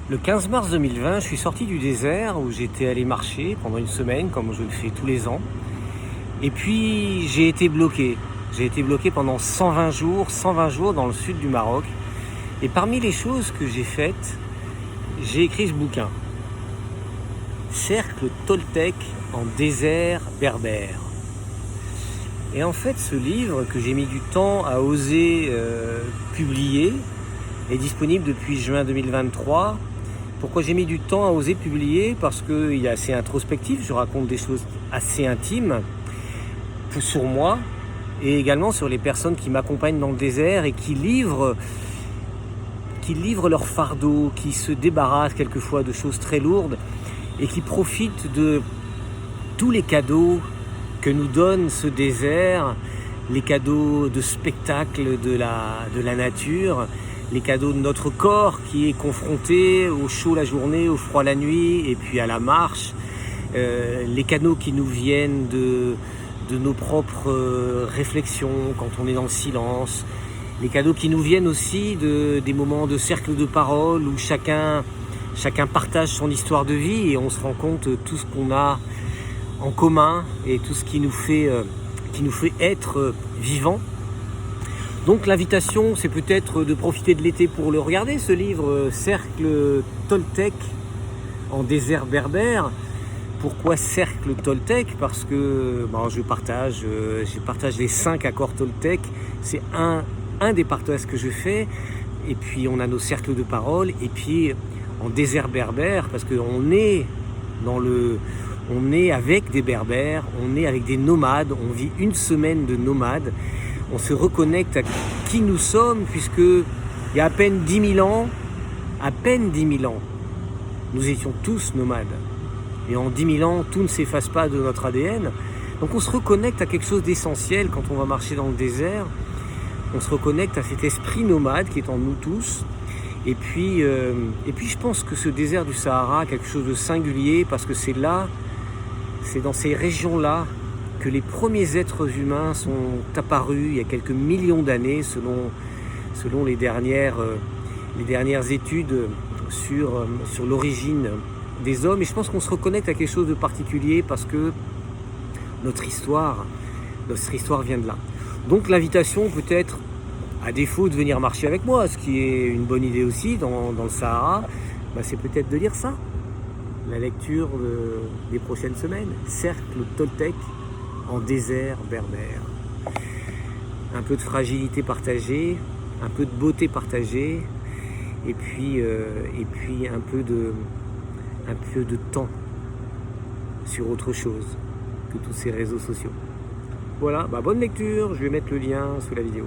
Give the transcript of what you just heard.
Le 15 mars 2020, je suis sorti du désert où j'étais allé marcher pendant une semaine, comme je le fais tous les ans. Et puis j'ai été bloqué. J'ai été bloqué pendant 120 jours dans le sud du Maroc. Et parmi les choses que j'ai faites, j'ai écrit ce bouquin. Cercle Toltec en désert berbère. Et en fait, ce livre que j'ai mis du temps à oser publier est disponible depuis juin 2023. Pourquoi j'ai mis du temps à oser publier? Parce qu'il est assez introspectif, je raconte des choses assez intimes sur moi et également sur les personnes qui m'accompagnent dans le désert et qui livrent leur fardeau, qui se débarrassent quelquefois de choses très lourdes et qui profitent de tous les cadeaux que nous donne ce désert, les cadeaux de spectacle de la nature, les cadeaux de notre corps qui est confronté au chaud la journée, au froid la nuit et puis à la marche, les cadeaux qui nous viennent de nos propres réflexions quand on est dans le silence, les cadeaux qui nous viennent aussi des moments de cercle de parole où chacun partage son histoire de vie et on se rend compte de tout ce qu'on a en commun et tout ce qui nous fait être vivants. Donc l'invitation, c'est peut-être de profiter de l'été pour le regarder, ce livre Cercle Toltec en désert berbère. Pourquoi Cercle Toltec? Parce que je partage les 5 accords Toltec. C'est un des partages que je fais. Et puis on a nos cercles de parole. Et puis en désert berbère, parce qu'on est avec des berbères, on est avec des nomades, on vit une semaine de nomades, on se reconnecte à qui nous sommes, puisque il y a à peine 10 000 ans, nous étions tous nomades. Et en 10 000 ans, tout ne s'efface pas de notre ADN. Donc on se reconnecte à quelque chose d'essentiel quand on va marcher dans le désert. On se reconnecte à cet esprit nomade qui est en nous tous. Et puis je pense que ce désert du Sahara a quelque chose de singulier parce que c'est dans ces régions-là que les premiers êtres humains sont apparus il y a quelques millions d'années selon les dernières études sur l'origine des hommes. Et je pense qu'on se reconnecte à quelque chose de particulier parce que notre histoire vient de là. Donc l'invitation peut être, à défaut de venir marcher avec moi, ce qui est une bonne idée aussi dans le Sahara, c'est peut-être de lire ça. La lecture des prochaines semaines, Cercle Toltec en désert berbère. Un peu de fragilité partagée, un peu de beauté partagée, et puis un peu de temps sur autre chose que tous ces réseaux sociaux. Voilà, bonne lecture, je vais mettre le lien sous la vidéo.